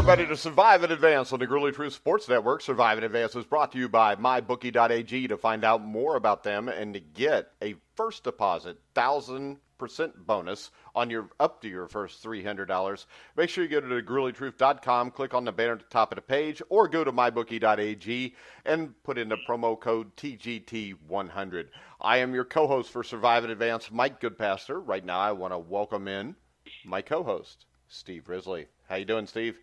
everybody, to Survive and Advance on the Gruely Truth Sports Network. Survive and Advance is brought to you by MyBookie.ag. To find out more about them and to get a first deposit 1,000% bonus on your up to your first $300, make sure you go to thegruelytruth.com, click on the banner at the top of the page, or go to MyBookie.ag and put in the promo code TGT100. I am your co-host for Survive and Advance, Mike Goodpaster. Right now, I want to welcome in my co-host, Steve Risley. How you doing, Steve?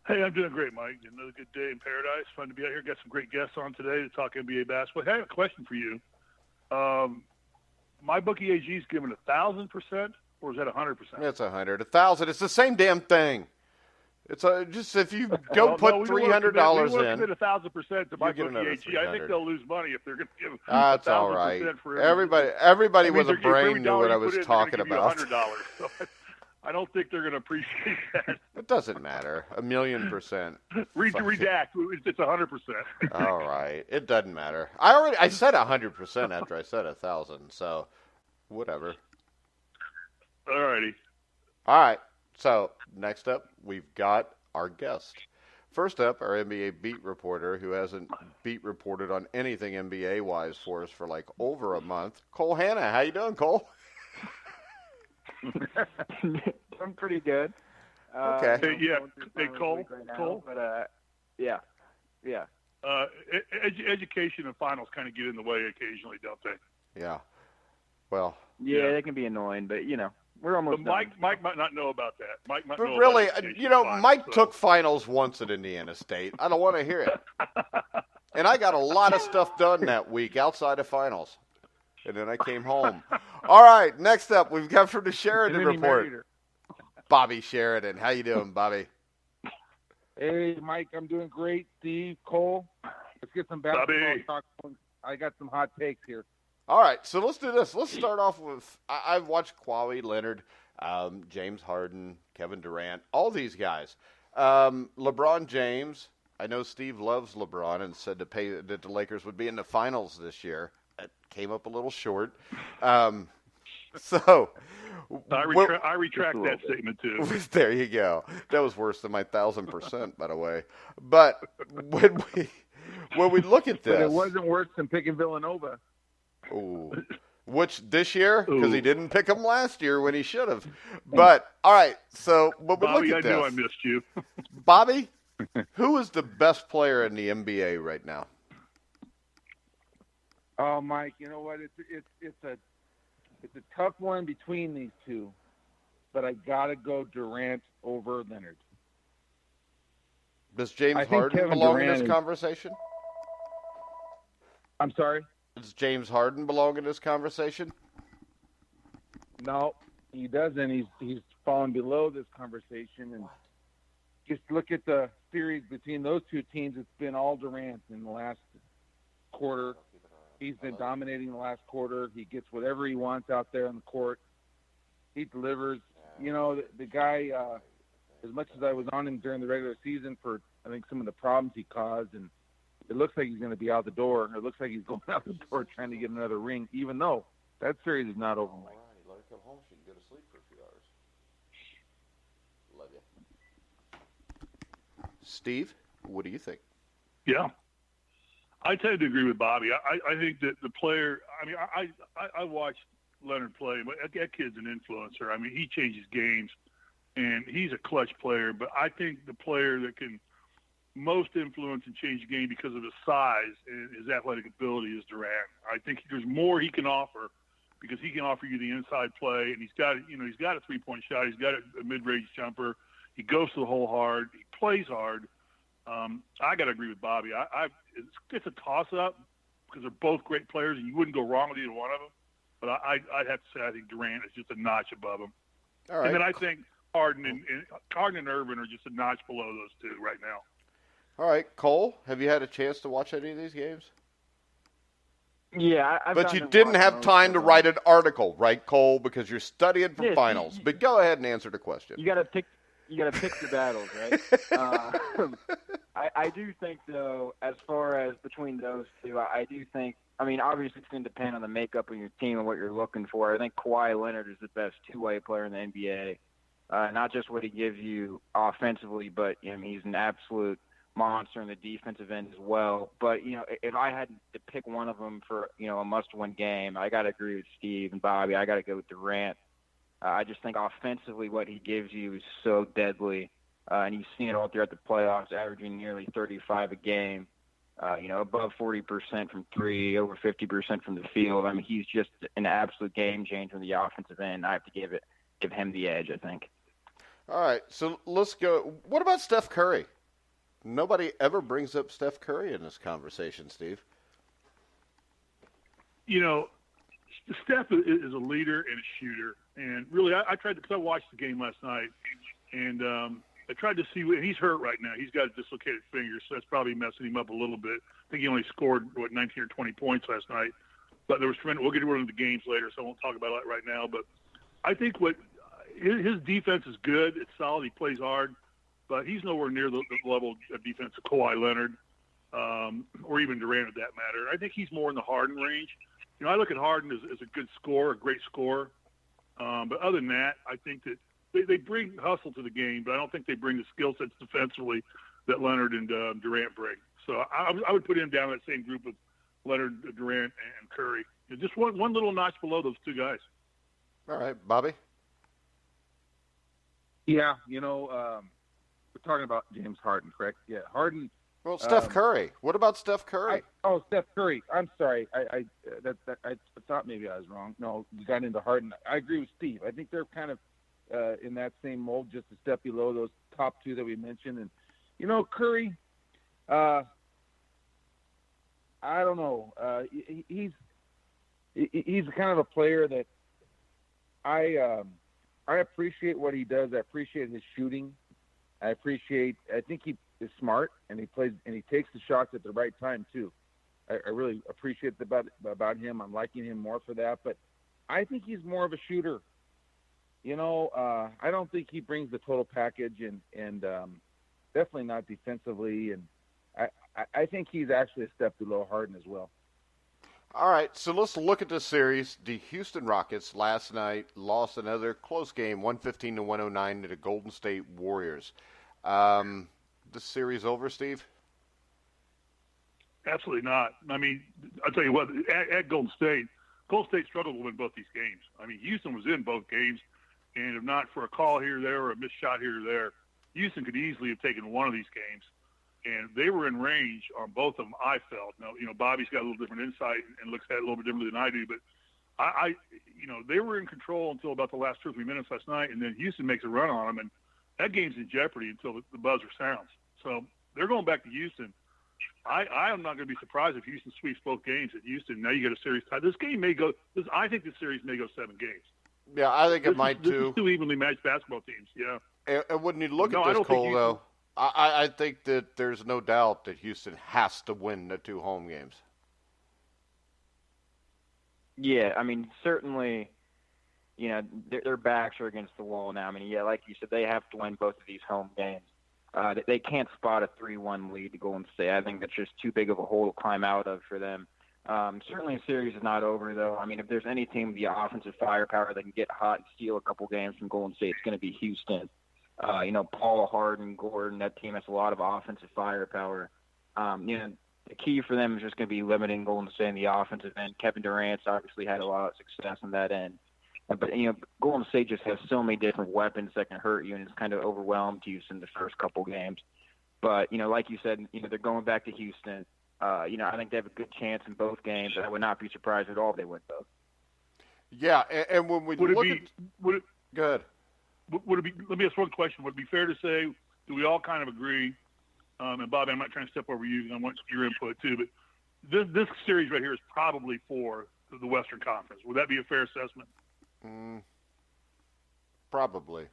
Hey, I'm doing great, Mike. Another good day in paradise. Fun to be out here. Got some great guests on today to talk NBA basketball. Hey, I have a question for you. My bookie AG is giving 1,000%, or is that 100%? It's 100, 1,000. It's the same damn thing. It's just if you go put $300 in, we want to commit 1,000% to my bookie AG. I think they'll lose money if they're going to give. That's all right. Everybody with a brain knew what I was talking about. $100. So I don't think they're going to appreciate that. It doesn't matter. 1,000,000%. Redact. It's 100%. All right. It doesn't matter. I said 100% after I said 1,000. So, whatever. All righty. All right. So, next up, we've got our guest. First up, our NBA beat reporter, who hasn't beat reported on anything NBA-wise for us for like over a month, Cole Hanna. How you doing, Cole? I'm pretty good. Okay. Hey, Cole. Cole. But yeah. Education and finals kind of get in the way occasionally, don't they? Yeah. Well. Yeah, they can be annoying, but we're almost. Mike might not know about that. Mike might but know really, about Mike took finals once at Indiana State. I don't want to hear it. And I got a lot of stuff done that week outside of finals. And then I came home. All right, next up, we've got from the Sheridan report, Bobby Sheridan. How you doing, Bobby? Hey, Mike, I'm doing great. Steve, Cole, let's get some basketball talk. I got some hot takes here. All right, so let's do this. Let's start off with I've watched Kawhi Leonard, James Harden, Kevin Durant, all these guys. LeBron James, I know Steve loves LeBron and said that the Lakers would be in the finals this year. It came up a little short. So I retract that statement too. There you go. That was worse than my 1,000%, by the way. But when we look at this, but it wasn't worse than picking Villanova. Ooh. Which this year, because he didn't pick him last year when he should have. But all right, so when we Bobby, look at this, I knew I missed you. Bobby, who is the best player in the NBA right now? Oh, Mike, you know what? It's a tough one between these two, but I gotta go Durant over Leonard. Does James Harden belong in this conversation? I'm sorry? Does James Harden belong in this conversation? No, he doesn't. He's fallen below this conversation, and just look at the series between those two teams. It's been all Durant in the last quarter. He's been dominating the last quarter. He gets whatever he wants out there on the court. He delivers. The guy, as much as I was on him during the regular season for, I think, some of the problems he caused, and it looks like he's going to be out the door. It looks like he's going out the door trying to get another ring, even though that series is not over. Let her come home. She can go to sleep for a few hours. Love you. Steve, what do you think? Yeah. I tend to agree with Bobby. I think that the player – I watched Leonard play. That kid's an influencer. He changes games, and he's a clutch player. But I think the player that can most influence and change the game because of his size and his athletic ability is Durant. I think there's more he can offer because he can offer you the inside play, and he's got a three-point shot. He's got a mid-range jumper. He goes to the hole hard. He plays hard. I got to agree with Bobby. It's a toss-up because they're both great players, and you wouldn't go wrong with either one of them. But I'd have to say I think Durant is just a notch above him. All right. And then I think Harden and Irvin are just a notch below those two right now. All right, Cole, have you had a chance to watch any of these games? Yeah, but you didn't have time to write an article, right, Cole? Because you're studying for finals. But go ahead and answer the question. You got to pick your battles, right? I do think, though, as far as between those two, I do think. Obviously it's going to depend on the makeup of your team and what you're looking for. I think Kawhi Leonard is the best two-way player in the NBA. not just what he gives you offensively, but he's an absolute monster in the defensive end as well. But if I had to pick one of them for a must-win game, I got to agree with Steve and Bobby. I got to go with Durant. I just think offensively what he gives you is so deadly, and you've seen it all throughout the playoffs, averaging nearly 35 a game. Above 40% from three, over 50% from the field. I mean, he's just an absolute game changer in the offensive end. I have to give him the edge, I think. All right, so let's go. What about Steph Curry? Nobody ever brings up Steph Curry in this conversation, Steve. Steph is a leader and a shooter. And really, I tried to – because I watched the game last night, and I tried to see – and he's hurt right now. He's got a dislocated finger, so that's probably messing him up a little bit. I think he only scored, 19 or 20 points last night. But there was tremendous – we'll get into the games later, so I won't talk about that right now. But I think his defense is good. It's solid. He plays hard. But he's nowhere near the level of defense of Kawhi Leonard or even Durant, for that matter. I think he's more in the Harden range. I look at Harden as a good scorer, a great scorer. But other than that, I think that they bring hustle to the game, but I don't think they bring the skill sets defensively that Leonard and Durant bring. So I would put him down in that same group of Leonard, Durant, and Curry. Just one little notch below those two guys. All right, Bobby? Yeah, we're talking about James Harden, correct? Yeah, Harden. Well, Steph Curry. What about Steph Curry? Steph Curry. I'm sorry. I thought maybe I was wrong. No, we got into Harden. I agree with Steve. I think they're kind of in that same mold, just a step below those top two that we mentioned. And Curry. I don't know. He's kind of a player that I appreciate what he does. I appreciate his shooting. I think he is smart, and he takes the shots at the right time too. I really appreciate about him. I'm liking him more for that, but I think he's more of a shooter. I don't think he brings the total package, and definitely not defensively. And I think he's actually a step below Harden as well. All right, so let's look at this series. The Houston Rockets last night lost another close game, 115-109 to the Golden State Warriors. This series over, Steve? Absolutely not. I mean, I'll tell you what, at Golden State struggled to win both these games. I mean, Houston was in both games, and if not for a call here or there or a missed shot here or there, Houston could easily have taken one of these games. And they were in range on both of them, I felt. Now, Bobby's got a little different insight and looks at it a little bit differently than I do, but they were in control until about the last 2 or 3 minutes last night, and then Houston makes a run on them, and that game's in jeopardy until the buzzer sounds. So they're going back to Houston. I am not going to be surprised if Houston sweeps both games at Houston. Now you get a series tie. This game may go. I think this series may go 7 games. Yeah, I think it might too. This is 2 evenly matched basketball teams. Yeah. And when you look at this, Cole, though, I think that there's no doubt that Houston has to win the 2 home games. Yeah, I mean, certainly, their backs are against the wall now. I mean, yeah, like you said, they have to win both of these home games. They can't spot a 3-1 lead to Golden State. I think that's just too big of a hole to climb out of for them. Certainly the series is not over, though. I mean, if there's any team with the offensive firepower that can get hot and steal a couple games from Golden State, it's going to be Houston. Paul, Harden, Gordon, that team has a lot of offensive firepower. The key for them is just going to be limiting Golden State in the offensive end. Kevin Durant's obviously had a lot of success on that end. But, Golden State just has so many different weapons that can hurt you, and it's kind of overwhelmed Houston the first couple games. But, like you said, they're going back to Houston. I think they have a good chance in both games, and I would not be surprised at all if they win both. Yeah, and when we go ahead. Would it be? Let me ask one question. Would it be fair to say, do we all kind of agree? And Bobby, I'm not trying to step over you, and I want your input too. But this series right here is probably for the Western Conference. Would that be a fair assessment? Probably.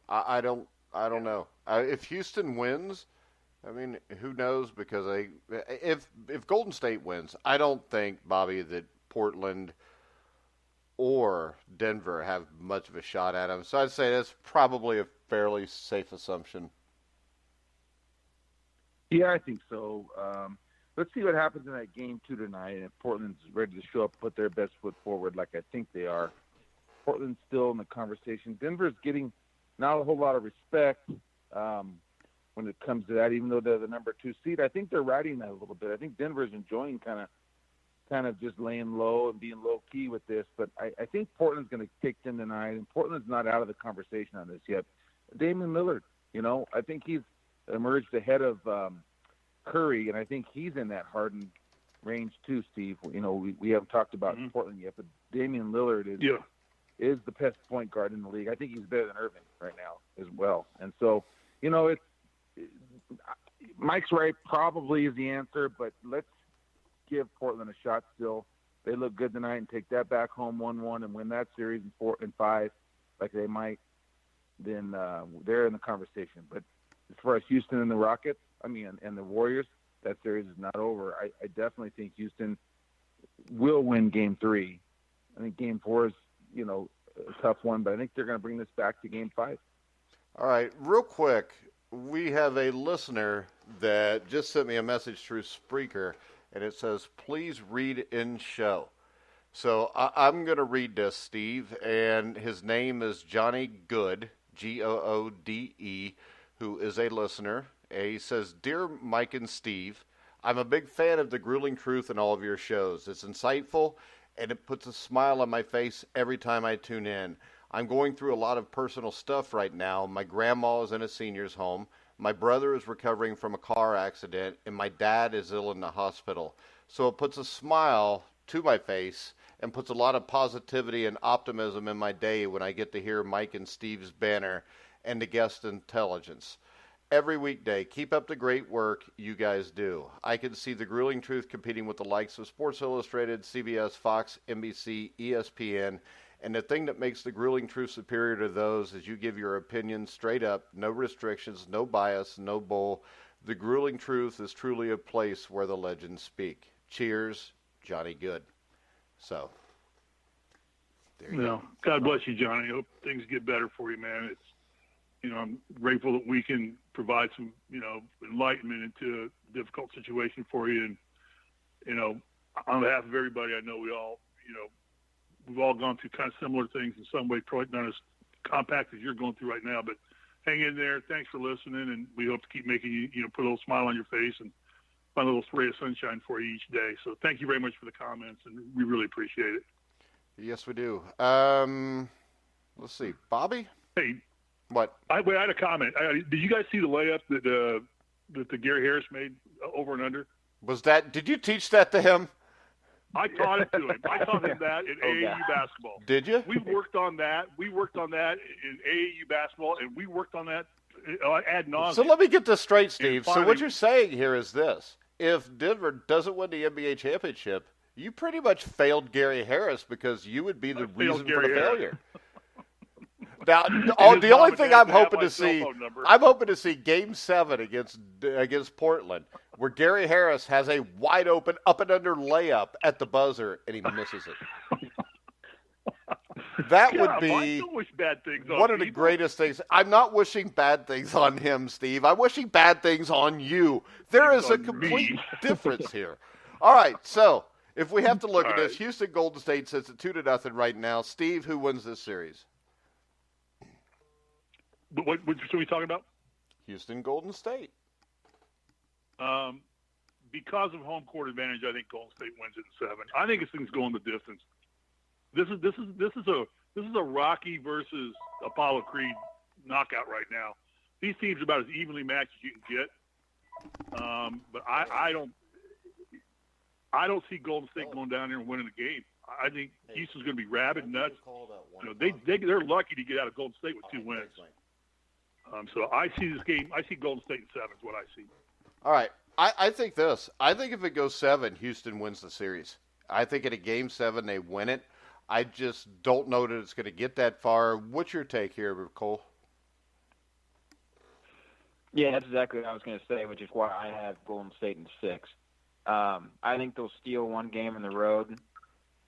I don't know. If Houston wins, I mean, who knows? Because if Golden State wins, I don't think, Bobby, that Portland or Denver have much of a shot at them. So I'd say that's probably a fairly safe assumption. Yeah, I think so. Let's see what happens in that game 2 tonight. If Portland's ready to show up, put their best foot forward like I think they are. Portland's still in the conversation. Denver's getting not a whole lot of respect when it comes to that, even though they're the number 2 seed. I think they're riding that a little bit. I think Denver's enjoying kind of just laying low and being low key with this. But I think Portland's going to kick them tonight, and Portland's not out of the conversation on this yet. Damian Lillard, I think he's emerged ahead of Curry, and I think he's in that Harden range too, Steve. We haven't talked about Portland yet, but Damian Lillard is the best point guard in the league. I think he's better than Irving right now as well. And so, Mike's right, probably is the answer, but let's give Portland a shot still. They look good tonight and take that back home 1-1 and win that series in 4 and 5 like they might, then they're in the conversation. But as far as Houston and the Rockets, and the Warriors, that series is not over. I definitely think Houston will win Game 3. I think Game 4 is, a tough one, but I think they're going to bring this back to Game 5. All right, real quick, we have a listener that just sent me a message through Spreaker, and it says, please read in show. So I'm going to read this, Steve, and his name is Johnny Good, Goode, who is a listener. He says, Dear Mike and Steve, I'm a big fan of The Grueling Truth in all of your shows. It's insightful, and it puts a smile on my face every time I tune in. I'm going through a lot of personal stuff right now. My grandma is in a senior's home. My brother is recovering from a car accident, and my dad is ill in the hospital. So it puts a smile to my face and puts a lot of positivity and optimism in my day when I get to hear Mike and Steve's banner and the guest intelligence. Every weekday, keep up the great work you guys do. I can see The Grueling Truth competing with the likes of Sports Illustrated, CBS, Fox, NBC, ESPN, and the thing that makes The Grueling Truth superior to those is you give your opinion straight up, no restrictions, no bias, no bull. The Grueling Truth is truly a place where the legends speak. Cheers, Johnny Good. So, there you go. God bless you, Johnny. I hope things get better for you, man. It's, I'm grateful that we can provide some, enlightenment into a difficult situation for you. And, on behalf of everybody, I know we all, we've all gone through kind of similar things in some way, probably not as compact as you're going through right now, but hang in there. Thanks for listening. And we hope to keep making you, put a little smile on your face and find a little ray of sunshine for you each day. So thank you very much for the comments, and we really appreciate it. Yes, we do. Let's see. Bobby? Hey. What? I had a comment. Did you guys see the layup that the Gary Harris made over and under? Did you teach that to him? I taught it to him. I taught him that in AAU basketball. Did you? We worked on that. In AAU basketball, and we worked on that ad nauseum. So let me get this straight, Steve. So what you're saying here is this. If Denver doesn't win the NBA championship, you pretty much failed Gary Harris because you would be the reason for the failure. Now, the only thing I'm hoping to see Game 7 against Portland, where Gary Harris has a wide open up and under layup at the buzzer and he misses it. That would be one of the greatest things. I'm not wishing bad things on him, Steve. I'm wishing bad things on you. There is a complete difference here. All right, so if we have to look at this, Houston Golden State sits at 2-0 right now. Steve, who wins this series? What are we talking about? Houston Golden State. Because of home court advantage, I think Golden State wins it in 7. I think this thing's going the distance. This is a Rocky versus Apollo Creed knockout right now. These teams are about as evenly matched as you can get. But I don't see Golden State going down there and winning the game. I think Houston's going to be rabid nuts. They're lucky to get out of Golden State with 2 wins. So I see this game. I see Golden State in 7 is what I see. All right. I think this. I think if it goes 7, Houston wins the series. I think at a Game 7 they win it. I just don't know that it's going to get that far. What's your take here, Cole? Yeah, that's exactly what I was going to say, which is why I have Golden State in 6. I think they'll steal one game on the road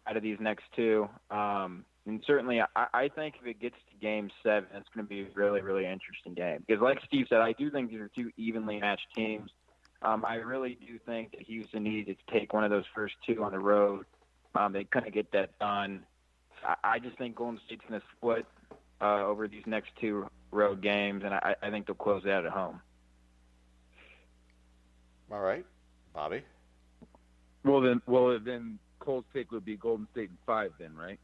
out of these next 2. And certainly, I think if it gets to Game 7, it's going to be a really, really interesting game. Because like Steve said, I do think these are 2 evenly matched teams. I really do think that Houston needed to take one of those first 2 on the road. They couldn't get that done. I just think Golden State's going to split over these next 2 road games, and I think they'll close it out at home. All right, Bobby. Well, then Cole's take would be Golden State in 5 then, right?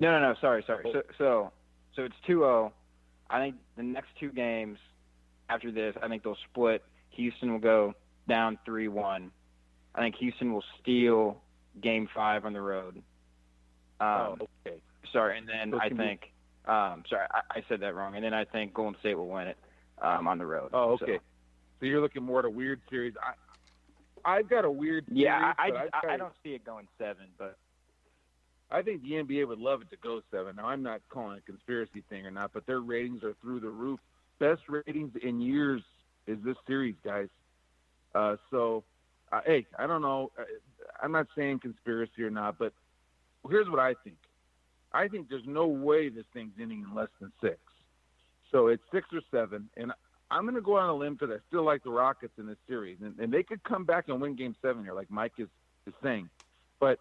No. Sorry. So it's 2-0. I think the next 2 games after this, I think they'll split. Houston will go down 3-1. I think Houston will steal Game 5 on the road. Okay. Sorry, and then I think I said that wrong. And then I think Golden State will win it on the road. Oh, okay. So you're looking more at a weird series. I've got a weird series. Yeah, I don't see it going 7, but I think the NBA would love it to go 7. Now, I'm not calling it a conspiracy thing or not, but their ratings are through the roof. Best ratings in years is this series, guys. Hey, I don't know. I'm not saying conspiracy or not, but here's what I think. I think there's no way this thing's ending in less than 6. So it's 6 or 7, and I'm going to go on a limb because I still like the Rockets in this series, and they could come back and win Game 7 here, like Mike is saying. But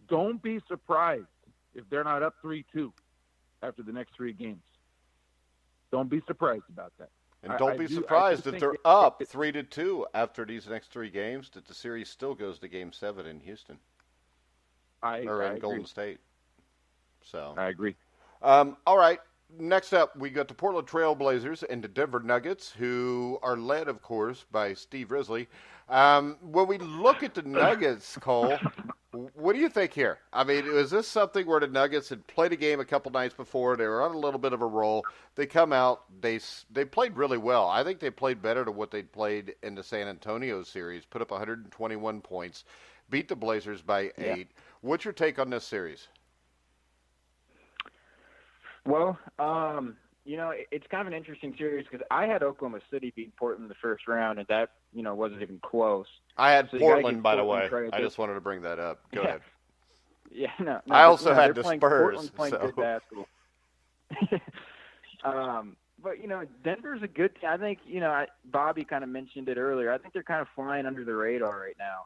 don't be surprised if they're not up 3-2 after the next 3 games. Don't be surprised about that. And don't be surprised if they're up 3-2 after these next 3 games, that the series still goes to Game 7 in Houston or in Golden State. So I agree. All right. Next up, we got the Portland Trail Blazers and the Denver Nuggets, who are led, of course, by Steve Risley. When we look at the Nuggets, Cole, what do you think here? I mean, is this something where the Nuggets had played a game a couple nights before? They were on a little bit of a roll. They come out. They played really well. I think they played better than what they played in the San Antonio series, put up 121 points, beat the Blazers by 8. Yeah. What's your take on this series? Well, it's kind of an interesting series because I had Oklahoma City beat Portland in the first round, and that, wasn't even close. I had Portland, by the way. I just wanted to bring that up. Go ahead. Yeah, no. I also had the Spurs. Portland's playing good basketball. But, Denver's a good team. I think, Bobby kind of mentioned it earlier. I think they're kind of flying under the radar right now.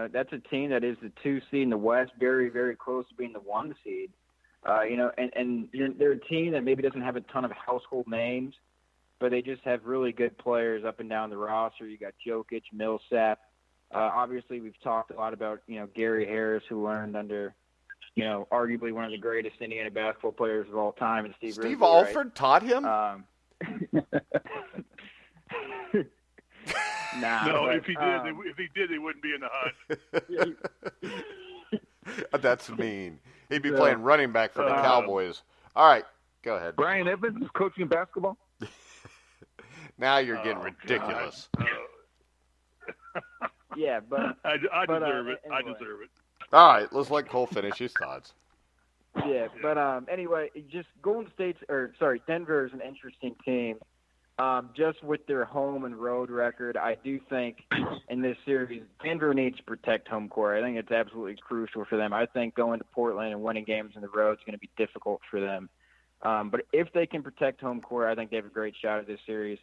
That's a team that is the 2 seed in the West, very, very close to being the 1 seed. And they're a team that maybe doesn't have a ton of household names, but they just have really good players up and down the roster. You got Jokic, Millsap. Obviously, we've talked a lot about, Gary Harris, who learned under, arguably one of the greatest Indiana basketball players of all time, and Steve Risley, Alford right? taught him? No, if he did, they wouldn't be in the hunt. That's mean. He'd be playing running back for the Cowboys. All right, go ahead. Brian Evans is coaching basketball? Now you're getting ridiculous. Yeah, but I deserve it. Anyway. I deserve it. All right, let's let Cole finish his thoughts. Yeah, but anyway, just Denver is an interesting team. Just with their home and road record, I do think in this series, Denver needs to protect home court. I think it's absolutely crucial for them. I think going to Portland and winning games on the road is going to be difficult for them. But if they can protect home court, I think they have a great shot at this series.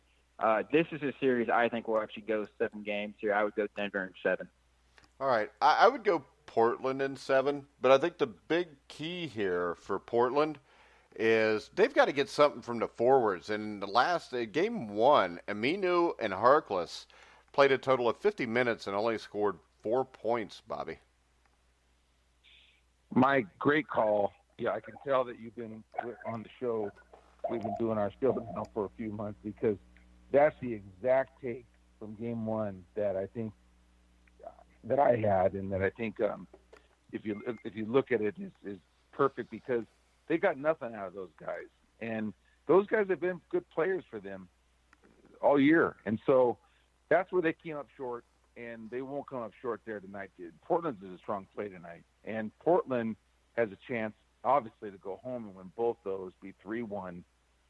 This is a series I think will actually go 7 games here. I would go Denver in 7. All right. I would go Portland in 7, but I think the big key here for Portland is they've got to get something from the forwards. In the last Game 1, Aminu and Harkless played a total of 50 minutes and only scored 4 points, Bobby. Mike, great call. Yeah, I can tell that you've been on the show. We've been doing our show now for a few months because that's the exact take from Game 1 that I think that I had, and that I think if you look at it is perfect because they got nothing out of those guys, and those guys have been good players for them all year, and so that's where they came up short, and they won't come up short there tonight. Portland's is a strong play tonight, and Portland has a chance, obviously, to go home and win both those, be 3-1,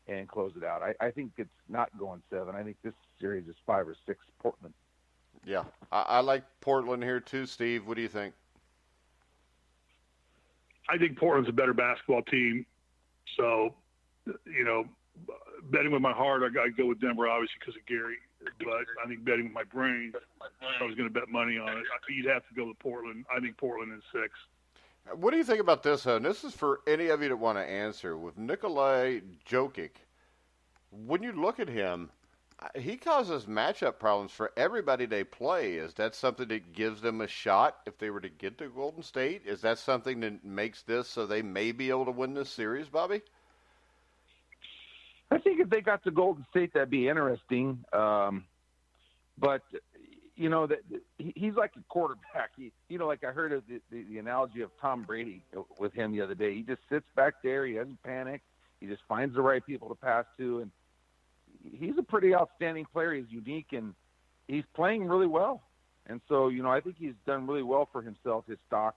and close it out. I think it's not going 7. I think this series is 5 or 6 Portland. Yeah, I like Portland here too, Steve. What do you think? I think Portland's a better basketball team. So, betting with my heart, I go with Denver, obviously, because of Gary. But I think betting with my brain, if I was going to bet money on it, you'd have to go with Portland. I think Portland in 6. What do you think about this, and this is for any of you that want to answer. With Nikolai Jokic, when you look at him, he causes matchup problems for everybody they play. Is that something that gives them a shot if they were to get to Golden State? Is that something that makes this so they may be able to win this series, Bobby? I think if they got to Golden State, that'd be interesting. But that he's like a quarterback. Like I heard of the analogy of Tom Brady with him the other day. He just sits back there. He doesn't panic. He just finds the right people to pass to, and he's a pretty outstanding player. He's unique, and he's playing really well. And so, I think he's done really well for himself, his stock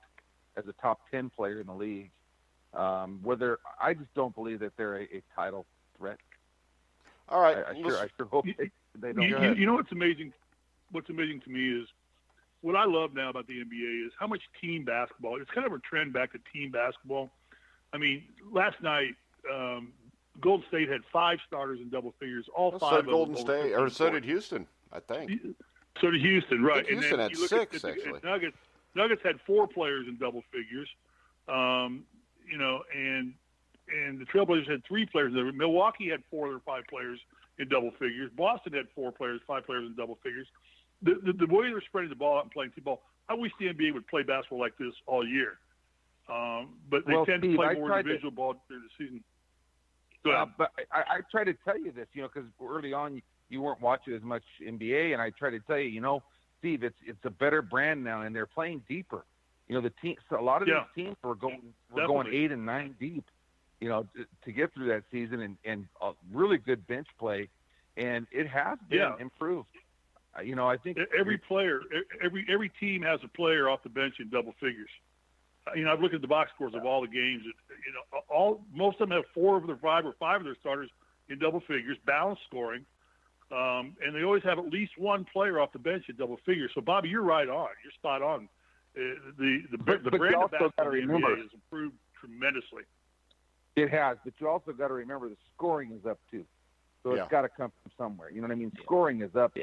as a top 10 player in the league. I just don't believe that they're a title threat. All right. I sure hope they don't. You know what's amazing? What's amazing to me is what I love now about the NBA is how much team basketball. It's kind of a trend back to team basketball. I mean, last night, Golden State had 5 starters in double figures. All 5 of them. Golden State, or so did Houston, I think. So did Houston, right? Houston had 6, actually. Nuggets had 4 players in double figures. And the Trailblazers had 3 players. Milwaukee had 4 or 5 players in double figures. Boston had 5 players in double figures. The way they're spreading the ball out and playing t-ball, I wish the NBA would play basketball like this all year. But they tend to play more individual ball during the season. But I try to tell you this, because early on you weren't watching as much NBA, and I try to tell you, Steve, it's a better brand now, and they're playing deeper. The team, so a lot of these teams were going 8 and 9 deep, to get through that season, and a really good bench play, and it has been improved. I think every player, every team has a player off the bench in double figures. I've looked at the box scores of all the games. Most of them have 4 of their 5 or 5 of their starters in double figures, balanced scoring, and they always have at least one player off the bench in double figures. So, Bobby, you're right on. You're spot on. The brand of basketball in the NBA has improved tremendously. It has, but you also got to remember the scoring is up too. So it's got to come from somewhere. You know what I mean? Scoring is up,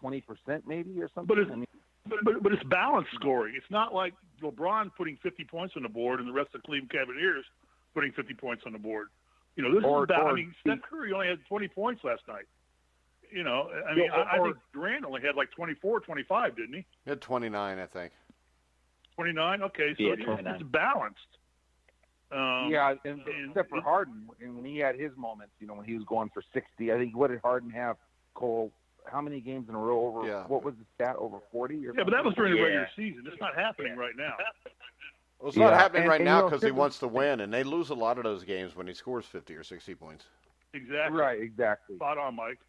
20% maybe or something? But it's balanced scoring. It's not like LeBron putting 50 points on the board and the rest of the Cleveland Cavaliers putting 50 points on the board. This is balanced. Steph Curry only had 20 points last night. I think Durant only had like 24, 25, didn't he? He had 29, I think. 29? Okay, so it's balanced. Except for Harden, and when he had his moments, when he was going for 60, I think, what did Harden have, Cole? How many games in a row over? Yeah. What was the stat? Over 40? But that was during the regular season. It's not happening right now. Well, it's not happening right now because he wants to win, and they lose a lot of those games when he scores 50 or 60 points. Exactly. Right. Exactly. Spot on, Mike.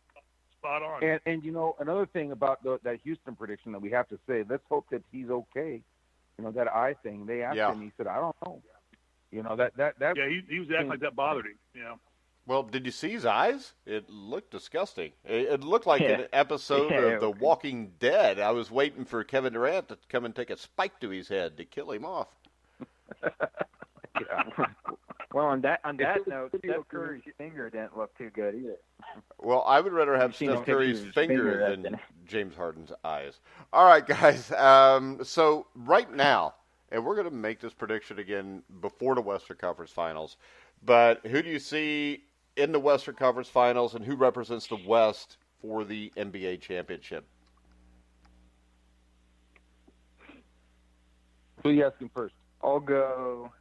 Spot on. And another thing about that Houston prediction that we have to say, let's hope that he's okay. That eye thing. They asked him. He said, "I don't know." That. Yeah, he was acting like that bothered him. Yeah. Well, did you see his eyes? It looked disgusting. It looked like an episode of The Walking Dead. I was waiting for Kevin Durant to come and take a spike to his head to kill him off. Well, on that note, Steph Curry's finger didn't look too good either. Well, I would rather have Steph Curry's finger than James Harden's eyes. All right, guys. So right now, and we're going to make this prediction again before the Western Conference Finals, but who do you see in the Western Conference Finals, and who represents the West for the NBA championship? Who are you asking first? I'll go.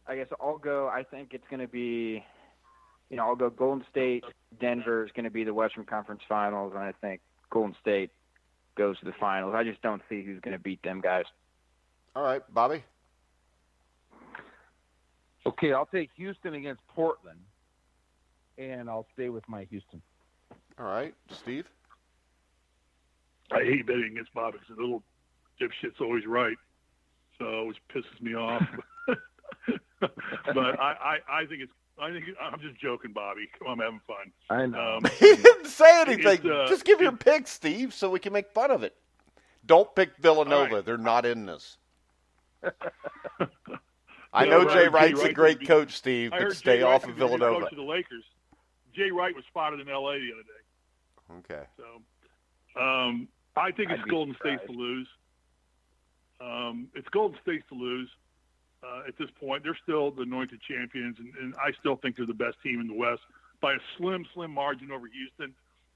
I think it's going to be, I'll go Golden State. Denver is going to be the Western Conference Finals, and I think Golden State goes to the finals. I just don't see who's going to beat them guys. All right, Bobby? Okay, I'll take Houston against Portland, and I'll stay with my Houston. All right, Steve? I hate betting against Bobby because the little dipshit's always right, so it always pisses me off. But I think I'm just joking, Bobby. I'm having fun. I know. He didn't say anything. Just give your pick, Steve, so we can make fun of it. Don't pick Villanova. Right. They're not in this. I know Jay Wright's a great coach, Steve, but stay off of Villanova. Coach of the Lakers. Jay Wright was spotted in L.A. the other day. Okay. So I think it's Golden State to lose. It's Golden State to lose at this point. They're still the anointed champions, and I still think they're the best team in the West by a slim margin over Houston.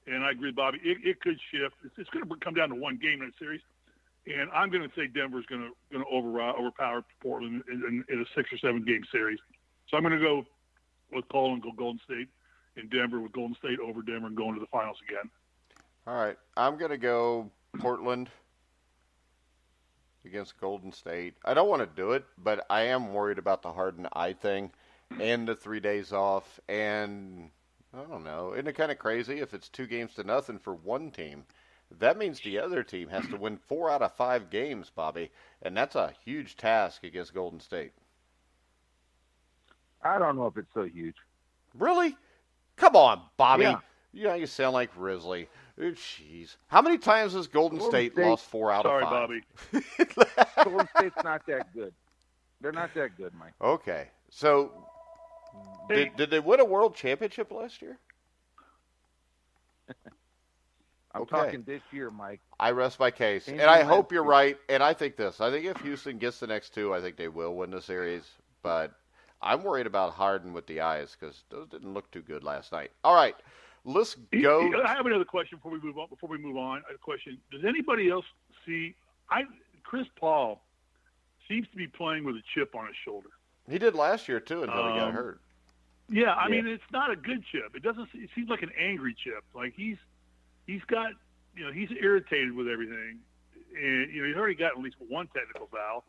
And I agree with Bobby. It could shift. It's going to come down to one game in a series. And I'm going to say Denver's going to overpower Portland in a 6 or 7 game series. So I'm going to go with Cole and go Golden State in Denver with Golden State over Denver and going to the finals again. All right. I'm going to go Portland against Golden State. I don't want to do it, but I am worried about the Harden eye thing and the 3 days off. And I don't know. Isn't it kind of crazy if it's 2-0 for one team? That means the other team has to win 4 out of 5 games, Bobby, and that's a huge task against Golden State. I don't know if it's so huge. Really? Come on, Bobby. Yeah. You know, you sound like Risley. Jeez. How many times has Golden State lost 4 out of 5? Sorry, Bobby. Golden State's not that good. They're not that good, Mike. Okay. So, did they win a world championship last year? I'm Okay. talking this year, Mike. I rest my case. And And I you hope might- you're right. And I think this. I think if Houston gets the next 2, I think they will win the series. But I'm worried about Harden with the eyes because those didn't look too good last night. All right. Let's go. I have another question before we move on. A question: does anybody else see? Chris Paul seems to be playing with a chip on his shoulder. He did last year, too, until he got hurt. Yeah, I mean it's not a good chip. It doesn't. It seems like an angry chip. Like he's got, he's irritated with everything, and he's already got at least one technical foul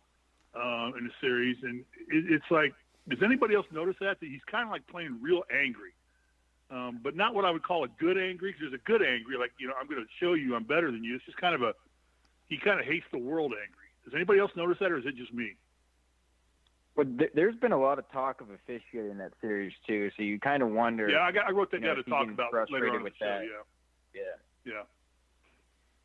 in the series, and it's like, does anybody else notice that he's kind of like playing real angry? But not what I would call a good angry, because there's a good angry, like, I'm going to show you I'm better than you. It's just he kind of hates the world angry. Does anybody else notice that, or is it just me? But there's been a lot of talk of officiating in that series, too, so you kind of wonder. Yeah, I wrote that down to if he's talk getting about frustrated later on in with the show, that. yeah.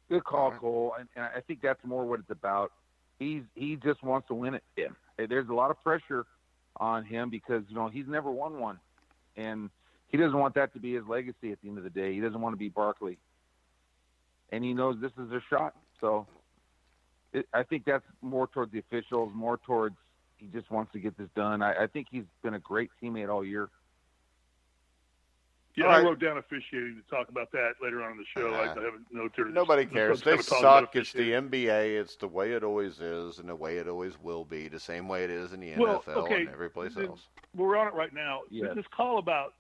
Good call, Cole. And I think that's more what it's about. He just wants to win it. Yeah. There's a lot of pressure on him because, he's never won one. And he doesn't want that to be his legacy at the end of the day. He doesn't want to be Barkley. And he knows this is their shot. So I think that's more towards the officials, more towards he just wants to get this done. I think he's been a great teammate all year. Yeah, All I right. wrote down officiating to talk about that later on in the show. I haven't noted. Nobody cares. Let's They kinda talk about suck. It's the officiating. NBA. It's the way it always is and the way it always will be, the same way it is in the Well, NFL okay, and every place then- else. We're on it right now. Yes. This call about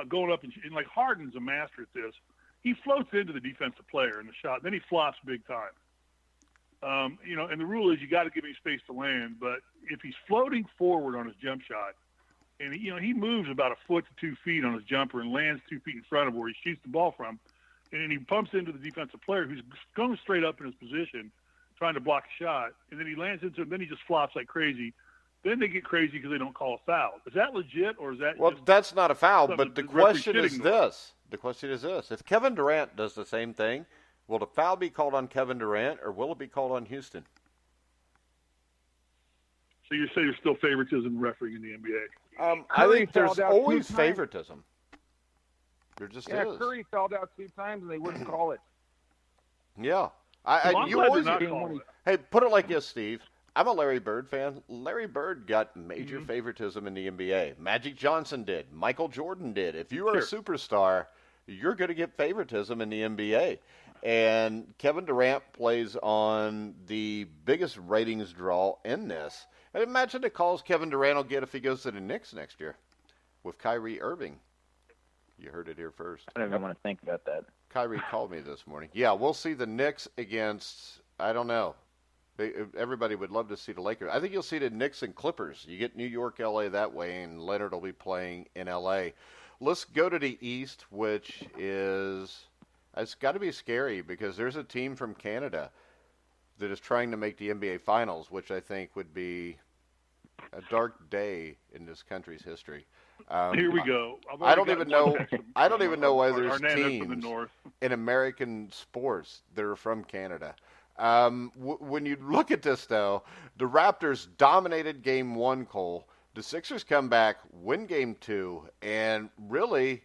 going up and like Harden's a master at this. He floats into the defensive player in the shot, then he flops big time. And the rule is you got to give him space to land. But if he's floating forward on his jump shot, and he moves about 1 foot to 2 feet on his jumper and lands 2 feet in front of where he shoots the ball from, and he pumps into the defensive player who's going straight up in his position, trying to block a shot, and then he lands into him. Then he just flops like crazy. Then they get crazy because they don't call a foul. Is that legit, or is that? Well, just that's not a foul, something but the the referee question should is ignore? this. The question is this. If Kevin Durant does the same thing, will the foul be called on Kevin Durant or will it be called on Houston? So you say there's still favoritism refereeing in the NBA? I Curry think there's fouled out 2 always times. favoritism. There just Yeah, is. Curry fouled out 2 times and they wouldn't call it. Yeah. Well, I'm You glad always they're not calling it. Hey, put it like this, Steve. I'm a Larry Bird fan. Larry Bird got major Mm-hmm. favoritism in the NBA. Magic Johnson did. Michael Jordan did. If you are a Sure. superstar, you're going to get favoritism in the NBA. And Kevin Durant plays on the biggest ratings draw in this. And imagine the calls Kevin Durant will get if he goes to the Knicks next year with Kyrie Irving. You heard it here first. I don't even want to think about that. Kyrie called me this morning. Yeah, we'll see the Knicks against, I don't know. Everybody would love to see the Lakers. I think you'll see the Knicks and Clippers. You get New York, L.A. that way, and Leonard will be playing in L.A. Let's go to the East, which is, it's got to be scary because there's a team from Canada that is trying to make the NBA Finals, which I think would be a dark day in this country's history. Here we go. I don't even know. I don't even know why there's Hernandez teams from the north. in American sports that are from Canada. When you look at this, though, the Raptors dominated Game 1, Cole. The Sixers come back, win Game 2, and really,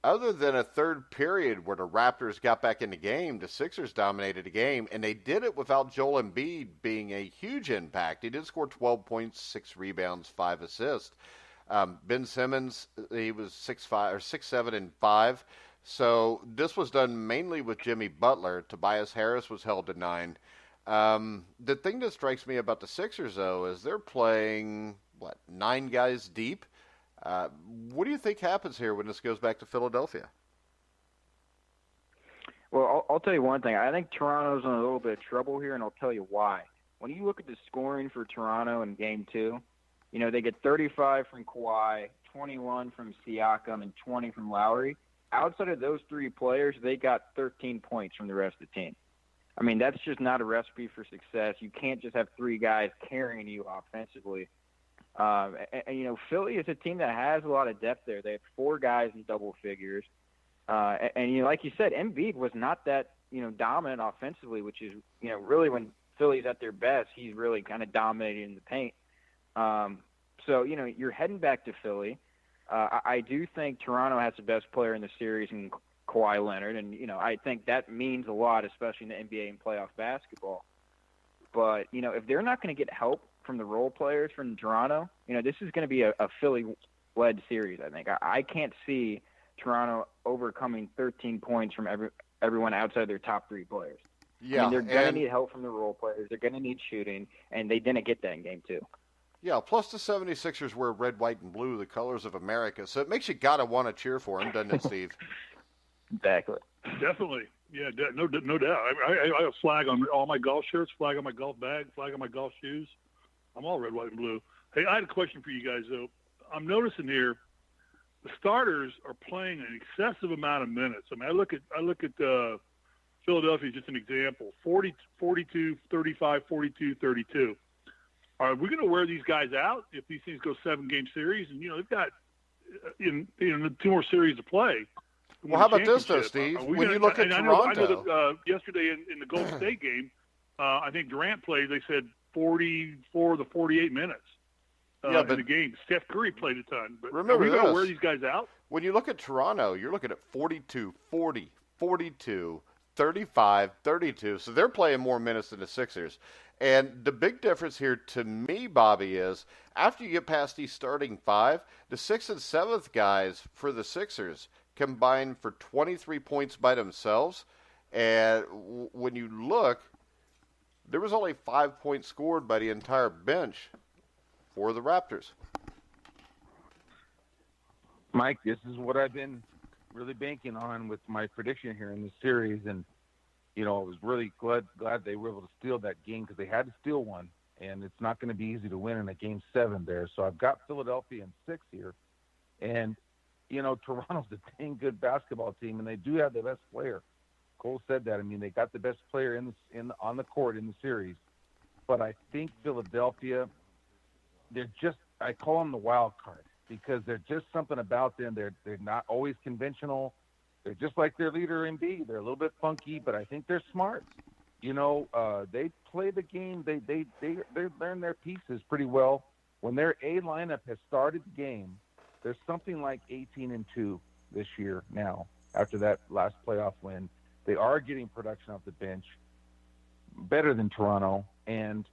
other than a third period where the Raptors got back in the game, the Sixers dominated the game, and they did it without Joel Embiid being a huge impact. He did score 12 points, 6 rebounds, 5 assists. Ben Simmons, he was 6'5" or 6'7" and 5. So this was done mainly with Jimmy Butler. Tobias Harris was held to 9. The thing that strikes me about the Sixers, though, is they're playing, 9 guys deep? What do you think happens here when this goes back to Philadelphia? Well, I'll tell you one thing. I think Toronto's in a little bit of trouble here, and I'll tell you why. When you look at the scoring for Toronto in Game 2, they get 35 from Kawhi, 21 from Siakam, and 20 from Lowry. Outside of those 3 players, they got 13 points from the rest of the team. I mean, that's just not a recipe for success. You can't just have 3 guys carrying you offensively. Philly is a team that has a lot of depth there. They have 4 guys in double figures. Like you said, Embiid was not that, dominant offensively, which is, really when Philly's at their best, he's really kind of dominating in the paint. So you're heading back to Philly. I do think Toronto has the best player in the series in Kawhi Leonard, and I think that means a lot, especially in the NBA and playoff basketball. But if they're not going to get help from the role players from Toronto, this is going to be a Philly-led series. I think I can't see Toronto overcoming 13 points from everyone outside their top 3 players. Yeah, they're going to need help from the role players. They're going to need shooting, and they didn't get that in Game 2. Yeah, plus the 76ers wear red, white, and blue, the colors of America. So it makes you got to want to cheer for them, doesn't it, Steve? Exactly. Definitely. Yeah, no doubt. I have flag on all my golf shirts, flag on my golf bag, flag on my golf shoes. I'm all red, white, and blue. Hey, I had a question for you guys, though. I'm noticing here the starters are playing an excessive amount of minutes. I mean, I look at Philadelphia, just an example, 40, 42, 35, 42, 32. Are we going to wear these guys out if these things go 7-game series? And, they've got 2 more series to play. Well, how about this, though, Steve? When you look at Toronto. I know that yesterday in the Golden State game, I think Durant played, they said, 44 to 48 minutes in the game. Steph Curry played a ton. But remember, are we going to wear these guys out? When you look at Toronto, you're looking at 42, 40, 42, 35, 32. So they're playing more minutes than the Sixers. And the big difference here to me, Bobby, is after you get past these starting 5, the 6th and 7th guys for the Sixers combine for 23 points by themselves. And when you look, there was only 5 points scored by the entire bench for the Raptors. Mike, this is what I've been really banking on with my prediction here in this series. And, I was really glad they were able to steal that game because they had to steal one. And it's not going to be easy to win in a Game 7 there. So I've got Philadelphia in 6 here. And, Toronto's a dang good basketball team, and they do have the best player. Cole said that. I mean, they got the best player on the court in the series. But I think Philadelphia, I call them the wild card because there's just something about them. They're not always conventional. They're just like their leader Embiid. They're a little bit funky, but I think they're smart. They play the game. They learn their pieces pretty well. When their A lineup has started the game, there's something like 18-2 this year now after that last playoff win. They are getting production off the bench, better than Toronto. And,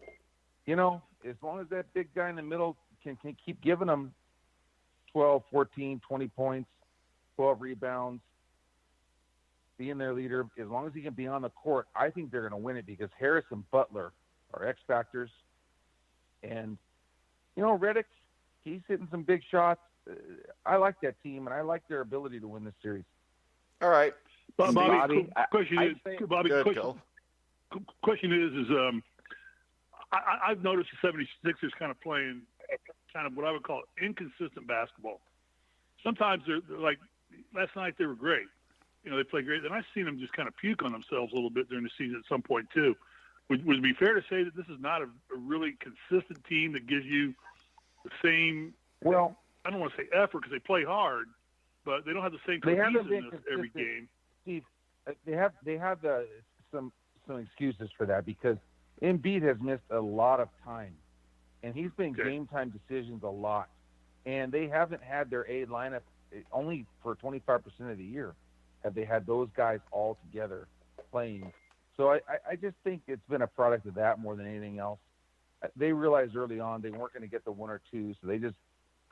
as long as that big guy in the middle can keep giving them 12, 14, 20 points, 12 rebounds, being their leader, as long as he can be on the court, I think they're going to win it because Harris and Butler are X factors. And, Redick, he's hitting some big shots. I like that team, and I like their ability to win this series. All right. Bobby, question is, I've noticed the 76ers kind of playing kind of what I would call inconsistent basketball. Sometimes they're like, last night they were great. They play great. Then I've seen them just kind of puke on themselves a little bit during the season at some point too. Would it be fair to say that this is not a really consistent team that gives you the same, I don't want to say effort because they play hard, but they don't have the same cohesiveness every game. Steve, they have some excuses for that because Embiid has missed a lot of time, and he's been game time decisions a lot, and they haven't had their A lineup only for 25% of the year have they had those guys all together playing. So I just think it's been a product of that more than anything else. They realized early on they weren't going to get the 1 or 2, so they just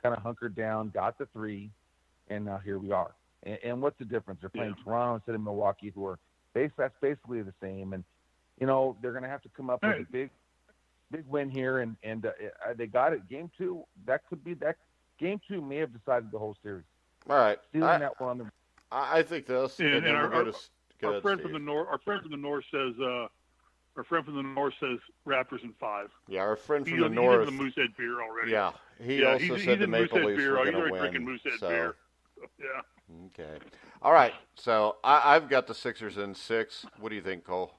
kind of hunkered down, got the 3, and now here we are. And what's the difference? They're playing Toronto instead of Milwaukee, who are that's basically the same. And they're going to have to come up with a big win here, and they got it. Game 2, that could be that. Game 2 may have decided the whole series. All right, Stealing that one on the. I think this. And our friend from the north. Our friend from the north says. Our friend from the north says Raptors in 5. Yeah, our friend from the north. He's in the Moosehead beer already. Yeah, he also said the Maple Leafs were going to win. Drinking Moosehead beer. Yeah. Okay. All right. So I've got the Sixers in 6. What do you think, Cole?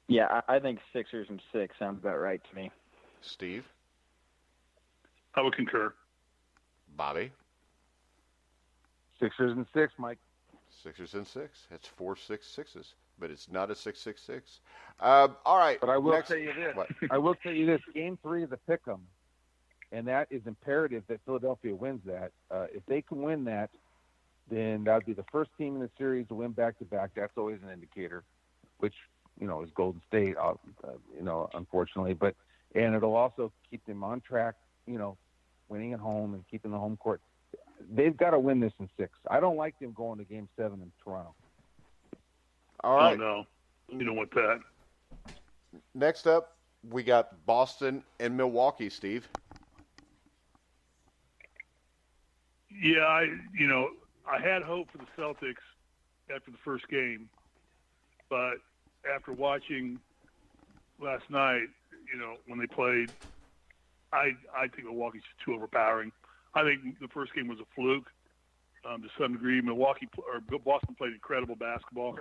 Yeah, I think Sixers in 6 sounds about right to me. Steve? I would concur. Bobby? Sixers in 6, Mike. Sixers in 6. That's 4 6 6s, but it's not a 6-6-6. All right. But I will tell you this. I will tell you this. Game 3 is a pick'em, and that is imperative that Philadelphia wins that. If they can win that, then that would be the first team in the series to win back-to-back. That's always an indicator, which is Golden State. Unfortunately, and it'll also keep them on track. Winning at home and keeping the home court. They've got to win this in 6. I don't like them going to Game 7 in Toronto. All right. Oh, no. You don't want that. Next up, we got Boston and Milwaukee, Steve. Yeah, I had hope for the Celtics after the first game, but after watching last night, when they played, I think Milwaukee's too overpowering. I think the first game was a fluke to some degree. Boston played incredible basketball,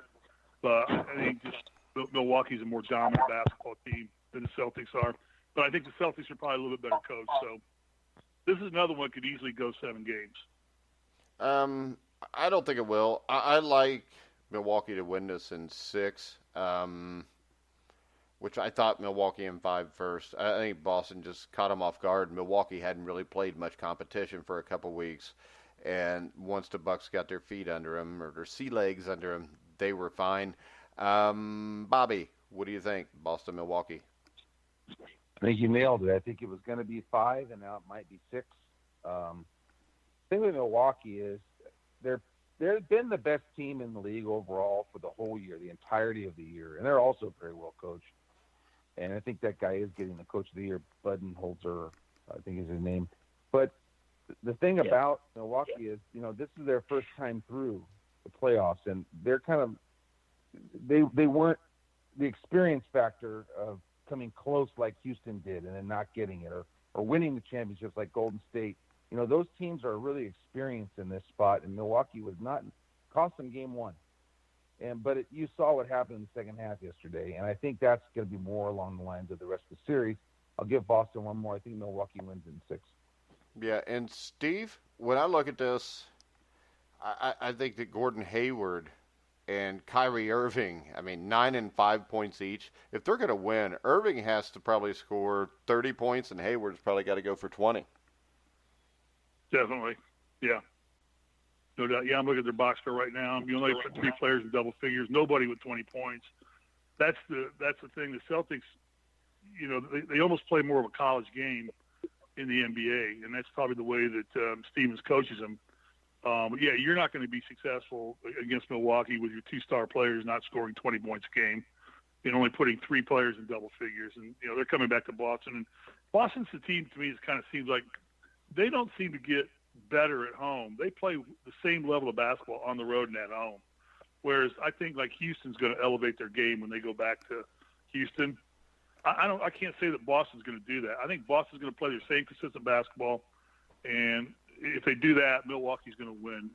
but I think just Milwaukee's a more dominant basketball team than the Celtics are. But I think the Celtics are probably a little bit better coached. So this is another one that could easily go 7 games. I don't think it will. I like Milwaukee to win this in 6. Which I thought Milwaukee in 5 first. I think Boston just caught them off guard. Milwaukee hadn't really played much competition for a couple weeks. And once the Bucks got their feet under them, or their sea legs under them, they were fine. Bobby, what do you think, Boston, Milwaukee? I think you nailed it. I think it was going to be 5, and now it might be 6. The thing with Milwaukee is they've been the best team in the league overall for the whole year, the entirety of the year. And they're also very well coached. And I think that guy is getting the Coach of the Year, Budenholzer, I think is his name. But the thing about Milwaukee is, this is their first time through the playoffs, and they're kind of they weren't the experience factor of coming close like Houston did and then not getting it, or winning the championships like Golden State. Those teams are really experienced in this spot, and Milwaukee was not. Cost them game 1. But you saw what happened in the second half yesterday, and I think that's going to be more along the lines of the rest of the series. I'll give Boston one more. I think Milwaukee wins in 6. Yeah, and Steve, when I look at this, I think that Gordon Hayward and Kyrie Irving, 9 and 5 points each. If they're going to win, Irving has to probably score 30 points, and Hayward's probably got to go for 20. Definitely, yeah. No doubt. Yeah, I'm looking at their box score right now. You only put 3 players in double figures. Nobody with 20 points. That's the thing. The Celtics, they almost play more of a college game in the NBA, and that's probably the way that Stevens coaches them. Yeah, you're not going to be successful against Milwaukee with your 2-star players not scoring 20 points a game and only putting 3 players in double figures. And they're coming back to Boston, and Boston's the team to me. It kind of seems like they don't seem to get better at home. They play the same level of basketball on the road and at home. Whereas I think like Houston's going to elevate their game when they go back to Houston. I can't say that Boston's going to do that. I think Boston's going to play their same consistent basketball, and if they do that, Milwaukee's going to win.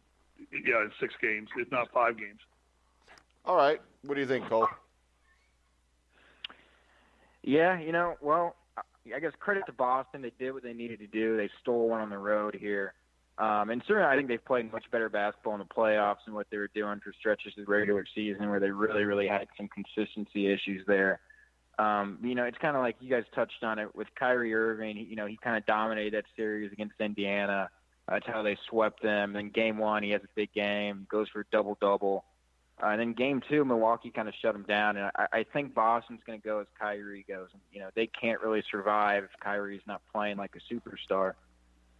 Yeah, in 6 games, if not 5 games. All right, what do you think, Cole? Yeah, I guess credit to Boston. They did what they needed to do. They stole one on the road here. And certainly I think they've played much better basketball in the playoffs than what they were doing for stretches of the regular season where they really, really had some consistency issues there. It's kind of like you guys touched on it with Kyrie Irving. He kind of dominated that series against Indiana. That's how they swept them. Then game 1, he has a big game, goes for a double-double. And then game 2, Milwaukee kind of shut him down. And I think Boston's going to go as Kyrie goes. They can't really survive if Kyrie's not playing like a superstar.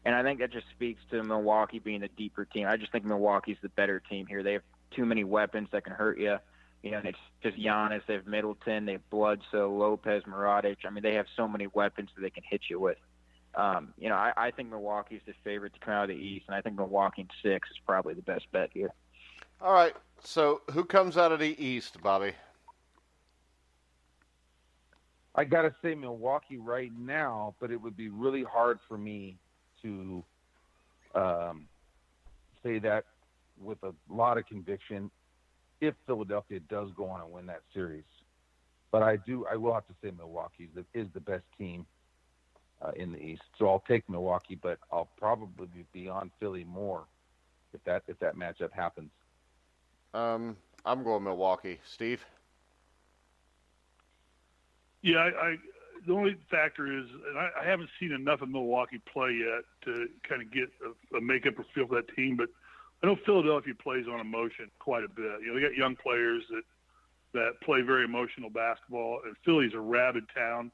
And I think that just speaks to Milwaukee being the deeper team. I just think Milwaukee's the better team here. They have too many weapons that can hurt you. And it's just Giannis. They have Middleton. They have Bledsoe, Lopez, Mradic. They have so many weapons that they can hit you with. I think Milwaukee's the favorite to come out of the East, and I think Milwaukee in 6 is probably the best bet here. All right. So who comes out of the East, Bobby? I got to say Milwaukee right now, but it would be really hard for me to say that with a lot of conviction if Philadelphia does go on and win that series. But I will have to say Milwaukee is the best team in the East. So I'll take Milwaukee, but I'll probably be on Philly more if that matchup happens. I'm going Milwaukee. Steve? Yeah, the only factor is, and I haven't seen enough of Milwaukee play yet to kind of get a makeup or feel for that team, but I know Philadelphia plays on emotion quite a bit. They got young players that play very emotional basketball, and Philly's a rabid town.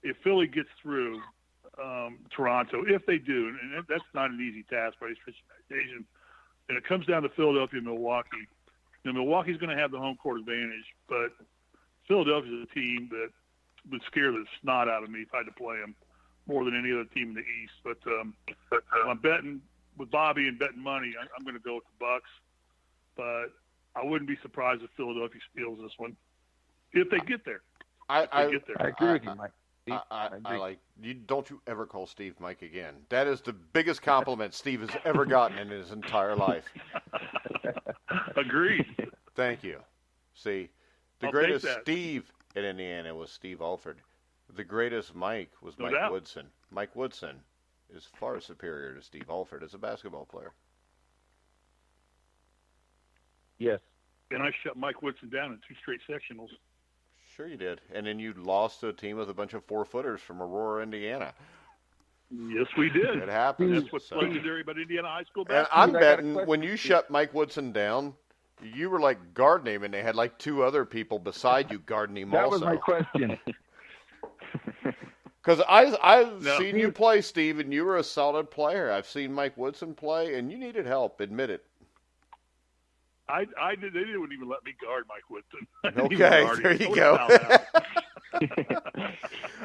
If Philly gets through Toronto, if they do, and that's not an easy task by any stretch of the imagination, and it comes down to Philadelphia and Milwaukee, Milwaukee's going to have the home court advantage, but Philadelphia's a team that would scare the snot out of me if I had to play them more than any other team in the East. But I'm betting with Bobby and betting money, I'm going to go with the Bucks. But I wouldn't be surprised if Philadelphia steals this one if they get there. I agree with you, Mike. I like you. Don't you ever call Steve Mike again? That is the biggest compliment Steve has ever gotten in his entire life. Agreed. Thank you. See, the greatest Steve in Indiana was Steve Alford. The greatest Mike was Mike Woodson. Mike Woodson is far superior to Steve Alford as a basketball player. Yes. And I shut Mike Woodson down in 2 straight sectionals. Sure you did. And then you lost to a team with a bunch of 4-footers from Aurora, Indiana. Yes, we did. It happened. That's what's legendary about Indiana high school basketball. And I'm betting when you shut Mike Woodson down, you were like guarding him, and they had like 2 other people beside you guarding him that also. Was my question. Because I've seen you play, Steve, and you were a solid player. I've seen Mike Woodson play, and you needed help. Admit it. I did. They didn't even let me guard Mike Woodson. Okay, there you go.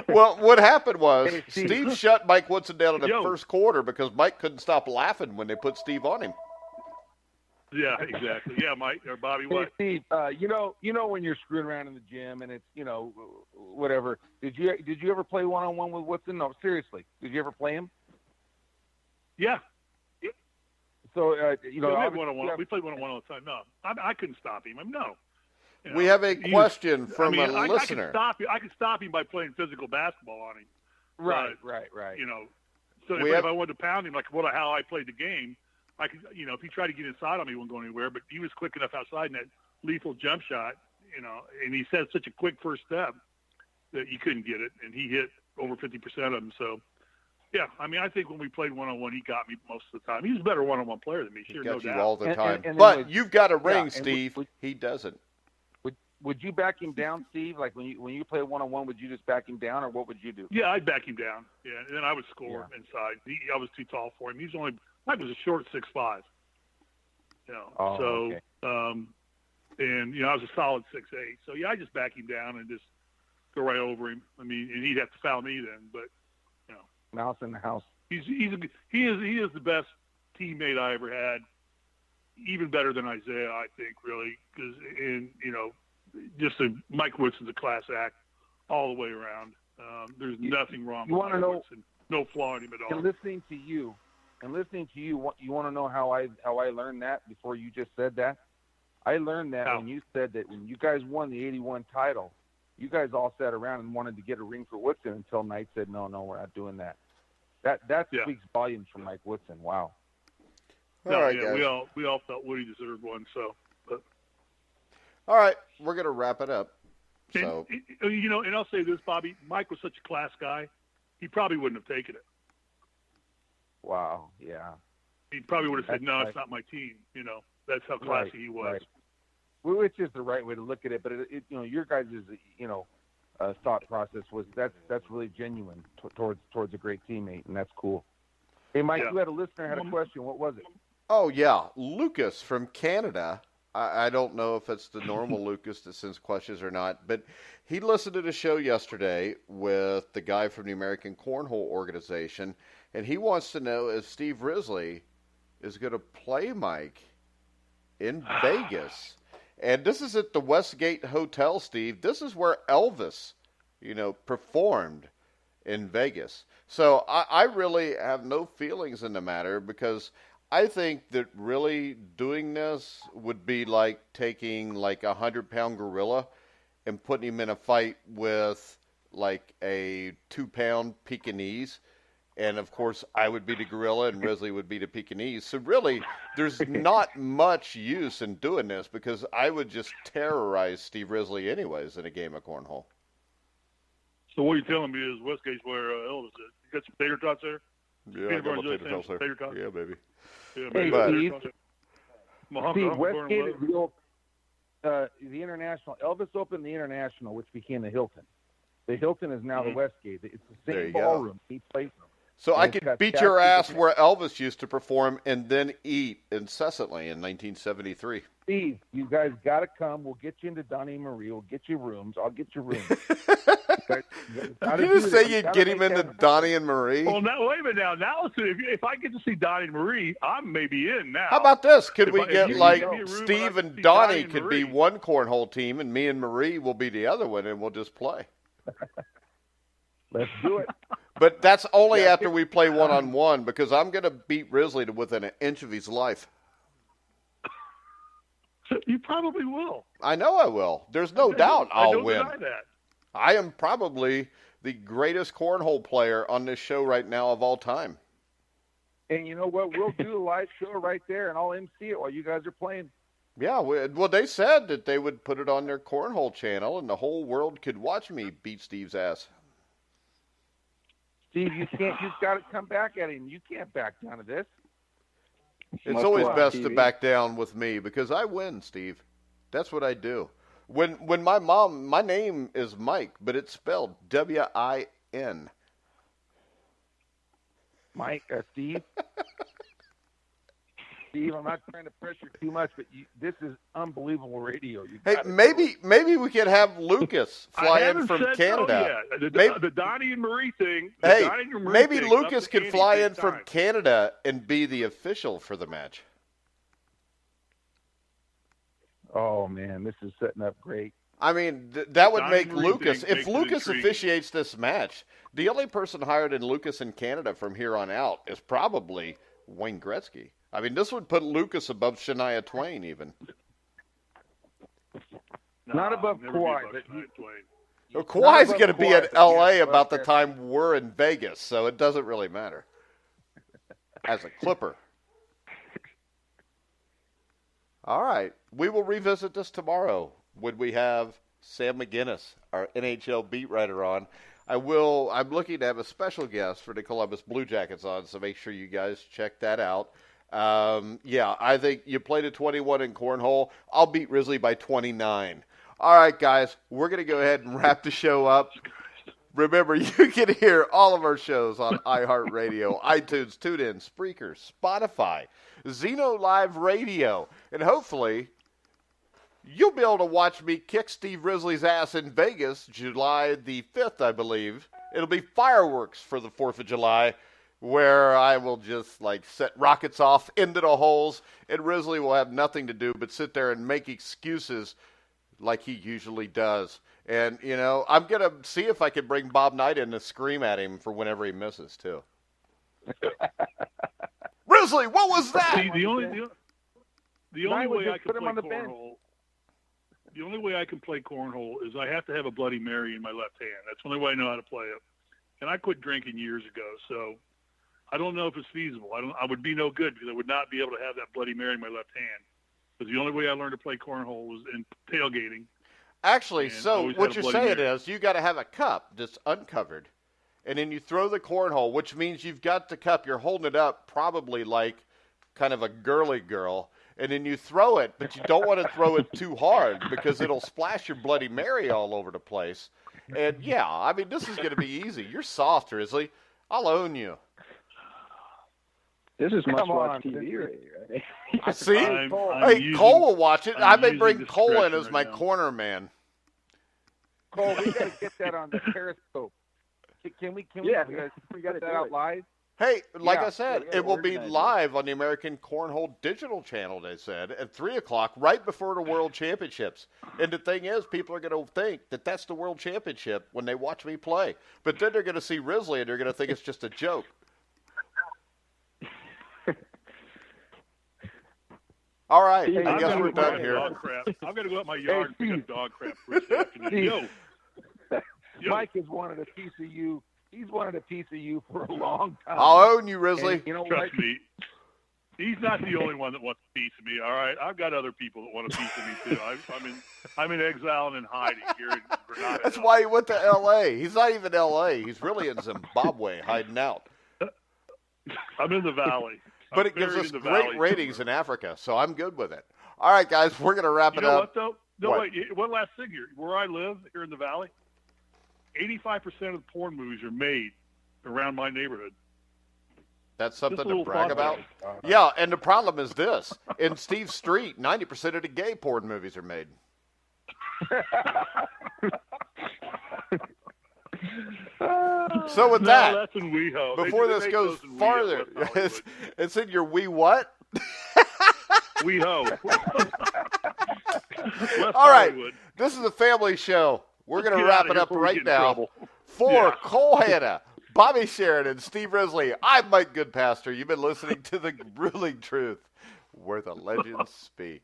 Well, what happened was Steve shut Mike Woodson down in the first quarter because Mike couldn't stop laughing when they put Steve on him. Yeah, exactly. Yeah, Mike or Bobby. What? Hey, Steve, you know when you're screwing around in the gym and it's whatever. Did you ever play one-on-one with Woodson? No, seriously. Did you ever play him? Yeah. So we played one-on-one. We played one-on-one all the time. No, I couldn't stop him. No. We have a question from a listener. I could stop him by playing physical basketball on him. Right. So if I wanted to pound him, like how I played the game, I could. If he tried to get inside on me, he wouldn't go anywhere. But he was quick enough outside in that lethal jump shot. And he set such a quick first step that you couldn't get it, and he hit over 50% of them. So. Yeah, I think when we played one-on-one, he got me most of the time. He was a better one-on-one player than me, sure, no doubt. He got you all the time. But you've got a ring, Steve. He doesn't. Would you back him down, Steve? Like when you play one-on-one, would you just back him down, or what would you do? Yeah, I'd back him down. Yeah, and then I would score inside. I was too tall for him. Mike was a short 6'5". Okay. And I was a solid 6'8". So yeah, I just back him down and just go right over him. And he'd have to foul me then, but. Mouse in the house. He is the best teammate I ever had, even better than Isaiah, I think, really. Mike Woodson's a class act all the way around. There's nothing wrong with Mike Woodson. No flaw in him at all. And listening to you, you want to know how I learned that before you just said that? I learned that when you said that when you guys won the 81 title, you guys all sat around and wanted to get a ring for Woodson until Knight said, no, we're not doing that. That speaks volumes from Mike Woodson. Wow. All right, guys. We all felt Woody deserved one. So, all right, we're gonna wrap it up. So, and I'll say this, Bobby, Mike was such a class guy, he probably wouldn't have taken it. Wow, yeah. He probably would have said, "No, it's not my team." That's how classy he was. Right. Which is the right way to look at it, but your guys' thought process was that's really genuine towards a great teammate, and that's cool. Hey, Mike, you had a listener had a question. What was it? Oh yeah, Lucas from Canada. I don't know if it's the normal Lucas that sends questions or not, but he listened to the show yesterday with the guy from the American Cornhole Organization, and he wants to know if Steve Risley is going to play Mike in Vegas. And this is at the Westgate Hotel, Steve. This is where Elvis, performed in Vegas. So I really have no feelings in the matter because I think that really doing this would be like taking like a 100-pound gorilla and putting him in a fight with like a 2-pound Pekingese. And, of course, I would be the gorilla and Risley would be the Pekingese. So, really, there's not much use in doing this because I would just terrorize Steve Risley anyways in a game of cornhole. So what you're telling me is Westgate's where Elvis is. You got some tater tots there? Yeah, I got my tater tots there. Tater tots? Yeah, baby. Yeah, Hey, Steve, Westgate is the International. Elvis opened the International, which became the Hilton. The Hilton is now the Westgate. It's the same ballroom. He plays them. So I could beat your ass where Elvis used to perform and then eat incessantly in 1973. Steve, you guys got to come. We'll get you into Donnie and Marie. We'll get you rooms. I'll get you rooms. Did you just say you'd get him into Donnie and Marie? Well, now, wait a minute now. Now, listen, if I get to see Donnie and Marie, I'm maybe in now. How about this? Could we get Steve and Donnie could be one cornhole team and me and Marie will be the other one and we'll just play. Let's do it. But that's only after we play one-on-one because I'm going to beat Risley to within an inch of his life. You probably will. I know I will. There's no doubt I'll win. I don't deny that. I am probably the greatest cornhole player on this show right now of all time. And you know what? We'll do a live show right there, and I'll MC it while you guys are playing. Yeah, well, they said that they would put it on their cornhole channel, and the whole world could watch me beat Steve's ass. Steve, you can't. You've got to come back at him. You can't back down to this. It's always best to back down with me because I win, Steve. That's what I do. When my name is Mike, but it's spelled W-I-N. Mike, Steve. Steve, I'm not trying to pressure too much, but this is unbelievable radio. Hey, maybe we could have Lucas fly in from Canada. The Donnie and Marie thing. Maybe Lucas could fly in from Canada and be the official for the match. Oh, man, this is setting up great. I mean, that would make Lucas, if Lucas officiates this match, the only person higher than Lucas in Canada from here on out is probably Wayne Gretzky. I mean, this would put Lucas above Shania Twain even. Not above Kawhi. Kawhi's going to be in L.A. about the time we're in Vegas, so it doesn't really matter. As a Clipper. All right. We will revisit this tomorrow when we have Sam McGinnis, our NHL beat writer, on. I'm looking to have a special guest for the Columbus Blue Jackets on, so make sure you guys check that out. I think you played a 21 in cornhole. I'll beat Risley by 29. All right, guys, we're going to go ahead and wrap the show up. Remember, you can hear all of our shows on iHeartRadio, iTunes, TuneIn, Spreaker, Spotify, Zeno Live Radio, and hopefully you'll be able to watch me kick Steve Risley's ass in Vegas July the 5th, I believe. It'll be fireworks for the 4th of July, where I will just set rockets off into the holes, and Risley will have nothing to do but sit there and make excuses like he usually does. And, I'm going to see if I can bring Bob Knight in to scream at him for whenever he misses, too. Risley, what was that? See, the only way I can play cornhole, the only way I can play cornhole is I have to have a Bloody Mary in my left hand. That's the only way I know how to play it. And I quit drinking years ago, so I don't know if it's feasible. I would be no good because I would not be able to have that Bloody Mary in my left hand. Because the only way I learned to play cornhole was in tailgating. Actually, And so always what had a you're Bloody saying Mary. is you got to have a cup that's uncovered, and then you throw the cornhole, which means you've got the cup. You're holding it up probably like kind of a girly girl, and then you throw it, but you don't want to throw it too hard because it'll splash your Bloody Mary all over the place. And, yeah, I mean, this is going to be easy. You're soft, Risley. I'll own you. This is Come must-watch on, TV right here. I see. I'm Hey, using- Cole will watch it. I'm I may using bring Cole in discretion as my right now. corner man. Cole, we got to get that on the Periscope. Can we Yeah, we we put gotta that do out it. live? Hey, like Yeah, I said, yeah, it will be organize it. live on the American Cornhole Digital Channel, they said, at 3 o'clock, right before the World Championships. And the thing is, people are going to think that that's the World Championship when they watch me play. But then they're going to see Risley, and they're going to think it's just a joke. All right, Hey, I I'm guess gonna we're go done out here. dog crap. I'm going to go out my yard and pick up dog crap for this afternoon. Steve. Yo, Mike has wanted a piece of you. He's wanted a piece of you for a long time. I'll own you, Risley. And you know what? trust me. He's not the only one that wants a piece of me. All right, I've got other people that want a piece of me too. I'm in exile and in hiding here in Grenada. That's why he went to L.A. He's not even L.A. He's really in Zimbabwe hiding out. I'm in the valley. But I'm it gives buried us in the great valley ratings somewhere. in Africa, so I'm good with it. All right, guys, we're going to wrap You it know up. what though? No, What? wait. One last thing here. Where I live here in the valley, 85% of the porn movies are made around my neighborhood. That's Just something a to little brag thought about. there. Yeah, and the problem is this. In Steve's street, 90% of the gay porn movies are made. So with No, that, that's in WeHo. before They this make goes those in WeHo, farther, West Hollywood. it's in your wee what? WeHo. West All right, Hollywood. this is a family show. We're going to Get wrap outta it here up before we right get in now. trouble. For Yeah. Cole Hanna, Bobby Sheridan, Steve Risley, I'm Mike Goodpaster. You've been listening to The Grueling Truth, where the legends speak.